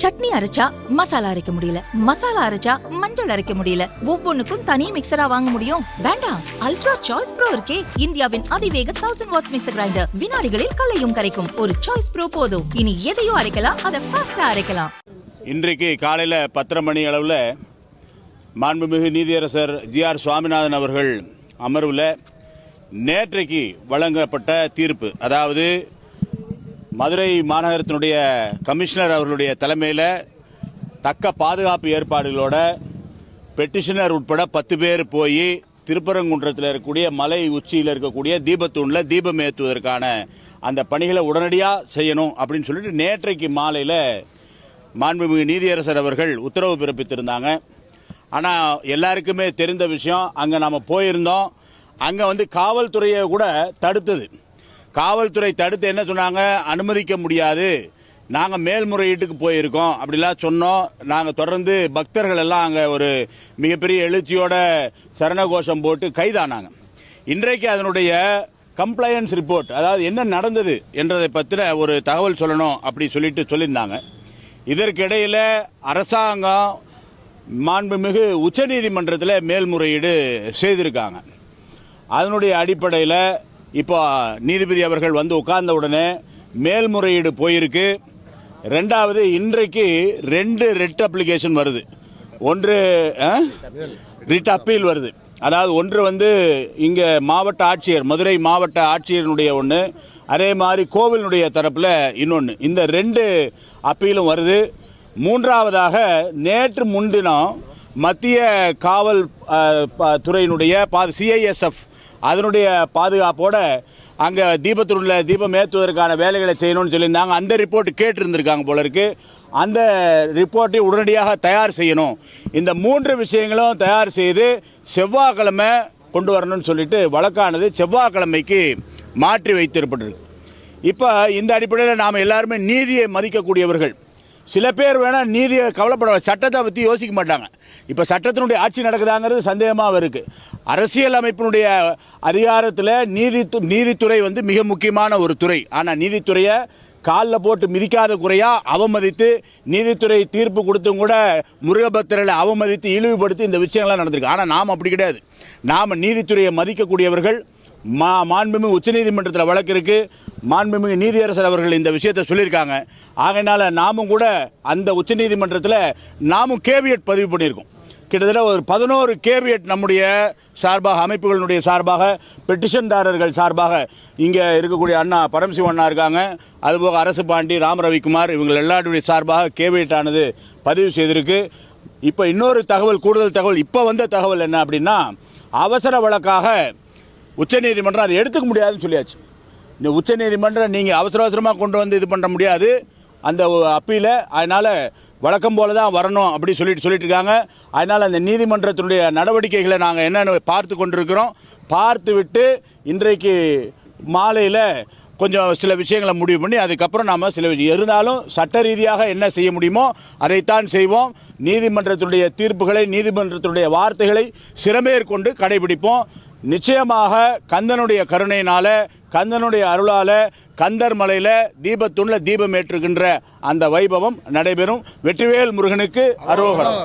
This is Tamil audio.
சட்னி அரைச்சா மசாலா அரைக்க முடியல, மசாலா அரைச்சா மஞ்சள் அரைக்க முடியல, ஒவ்வொன்னுக்கும் தனி மிக்சரா வாங்க முடியும்? வேண்டாம், அல்ட்ரா சாய்ஸ் ப்ரோ இருக்கே, இந்தியாவின் அதிவேக 1000 வாட்ஸ் மிக்சர் கிரைண்டர், வினாடிகளில் கலையும் கரைக்கும் ஒரு சாய்ஸ் ப்ரோ போதும். இனி எதையும் அரைக்கலாம், அதை ஃபாஸ்டா அரைக்கலாம். இன்றைக்கு காலையில் 10:30 மணி அளவில் மாண்புமிகு நீதியரசர் ஜி.ஆர். சுவாமிநாதன் அவர்கள் அமர்வில் நேற்றைக்கு வழங்கப்பட்ட தீர்ப்பு, அதாவது மதுரை மாநகரத்தினுடைய கமிஷனர் அவர்களுடைய தலைமையில் தக்க பாதுகாப்பு ஏற்பாடுகளோட பெட்டிஷனர் உட்பட 10 பேர் போய் திருப்பரங்குன்றத்தில் இருக்கக்கூடிய மலை உச்சியில் இருக்கக்கூடிய தீபத்தூணில் தீபம் ஏற்றுவதற்கான அந்த பணிகளை உடனடியாக செய்யணும் அப்படின்னு சொல்லிட்டு நேற்றைக்கு மாலையில் மாண்புமிகு நீதியரசர் அவர்கள் உத்தரவு பிறப்பித்திருந்தாங்க. ஆனால் எல்லாருக்குமே தெரிந்த விஷயம், அங்கே நாம் போயிருந்தோம், அங்கே காவல்துறையை கூட தடுத்தது. காவல்துறை தடுத்து என்ன சொன்னாங்க, அனுமதிக்க முடியாது, நாங்கள் மேல்முறையீட்டுக்கு போயிருக்கோம் அப்படிலாம் சொன்னோம். நாங்கள் தொடர்ந்து பக்தர்கள் எல்லாம் அங்கே ஒரு மிகப்பெரிய எழுச்சியோட சரணகோஷம் போட்டு கைதானாங்க. இன்றைக்கு அதனுடைய கம்ப்ளையன்ஸ் ரிப்போர்ட், அதாவது என்ன நடந்தது என்றதை பற்றின ஒரு தகவல் சொல்லணும் அப்படி சொல்லியிருந்தாங்க. இதற்கிடையில் அரசாங்கம் மாண்புமிகு உச்சநீதிமன்றத்தில் மேல்முறையீடு செய்திருக்காங்க. அதனுடைய அடிப்படையில் இப்போ நீதிபதி அவர்கள் உட்கார்ந்த உடனே மேல்முறையீடு போயிருக்கு. ரெண்டாவது, இன்றைக்கு 2 ரிட் அப்ளிகேஷன் வருது. ஒன்று ரிட் அப்பீல் வருது. அதாவது ஒன்று இங்கே மாவட்ட ஆட்சியர், மதுரை மாவட்ட ஆட்சியருடைய ஒன்று, அதே மாதிரி கோவிலுடைய தரப்பில் இன்னொன்று. இந்த 2 அப்பீலும் வருது. மூன்றாவதாக நேற்று முன்தினம் மத்திய காவல் துறையினுடைய சிஐஎஸ்எஃப் அதனுடைய பாதுகாப்போட அங்கே தீபத்தூணில் தீபம் ஏற்றுவதற்கான வேலைகளை செய்யணும்னு சொல்லியிருந்தாங்க. அந்த ரிப்போர்ட் கேட்டிருந்திருக்காங்க போல இருக்கு. அந்த ரிப்போர்ட்டை உடனடியாக தயார் செய்யணும். இந்த 3 விஷயங்களும் தயார் செய்து செவ்வாய்க்கிழமை கொண்டு வரணும்னு சொல்லிட்டு வழக்கானது செவ்வாய்க்கிழமைக்கு மாற்றி வைத்திருப்பட்டிருக்கு. இப்போ இந்த அடிப்படையில் நாம் எல்லாருமே நீதியை மதிக்கக்கூடியவர்கள். சில பேர் வேணால் நீதியை கவலைப்பட, சட்டத்தை பற்றி யோசிக்க மாட்டாங்க. இப்போ சட்டத்தினுடைய ஆட்சி நடக்குதாங்கிறது சந்தேகமாக இருக்குது. அரசியல் அமைப்பினுடைய அதிகாரத்தில் நீதித்துறை மிக முக்கியமான ஒரு துறை. ஆனால் நீதித்துறையை காலில் போட்டு மிதிக்காத குறையாக அவமதித்து, நீதித்துறை தீர்ப்பு கொடுத்தும் கூட முருகபக்தர்களை அவமதித்து இழிவுபடுத்தி இந்த விஷயங்கள்லாம் நடந்திருக்கு. ஆனால் நாம் அப்படி கிடையாது. நாம் நீதித்துறையை மதிக்கக்கூடியவர்கள். மாண்புமிகு உச்சநீதிமன்றத்தில் வழக்கு இருக்கு. மாண்புமிகு நீதியரசர் அவர்கள் இந்த விஷயத்தை சொல்லியிருக்காங்க. ஆகையினால நாமும் கூட அந்த உச்சநீதிமன்றத்தில் நாமும் கேவியட் பதிவு பண்ணியிருக்கோம். கிட்டத்தட்ட ஒரு 11 கேவியட் நம்முடைய சார்பாக, அமைப்புகளுடைய சார்பாக, பெட்டிஷன்தாரர்கள் சார்பாக இங்கே இருக்கக்கூடிய அண்ணா பரமசிவம் அண்ணா இருக்காங்க, அதுபோக அரசு பாண்டி, ராம ரவிக்குமார், இவங்க எல்லாருடைய சார்பாக கேவியட் ஆனது பதிவு செய்திருக்கு. இப்போ இன்னொரு தகவல், கூடுதல் தகவல், இப்போ வந்த தகவல் என்ன அப்படின்னா, அவசர வழக்காக உச்சநீதிமன்றம் அதை எடுத்துக்க முடியாதுன்னு சொல்லியாச்சு. இந்த உச்சநீதிமன்றம் நீங்கள் அவசரமாக கொண்டு இது பண்ண முடியாது அந்த அப்பீலை. அதனால் வழக்கம் போல தான் வரணும் அப்படி சொல்லிட்டு இருக்காங்க. அதனால் அந்த நீதிமன்றத்தினுடைய நடவடிக்கைகளை நாங்கள் என்னென்னு பார்த்து கொண்டிருக்கிறோம். பார்த்து விட்டு இன்றைக்கு மாலையில் கொஞ்சம் சில விஷயங்களை முடிவு பண்ணி அதுக்கப்புறம் நாம் சில இருந்தாலும் சட்ட ரீதியாக என்ன செய்ய முடியுமோ அதைத்தான் செய்வோம். நீதிமன்றத்தினுடைய தீர்ப்புகளை, நீதிமன்றத்தினுடைய வார்த்தைகளை சிறமேற்கொண்டு கடைபிடிப்போம். நிச்சயமாக கந்தனுடைய கருணையினால, கந்தனுடைய அருளால கந்தர் மலையில் தீபத்தூணில் தீபம் ஏற்றுகின்ற அந்த வைபவம் நடைபெறும். வெற்றிவேல் முருகனுக்கு அரோகரம்.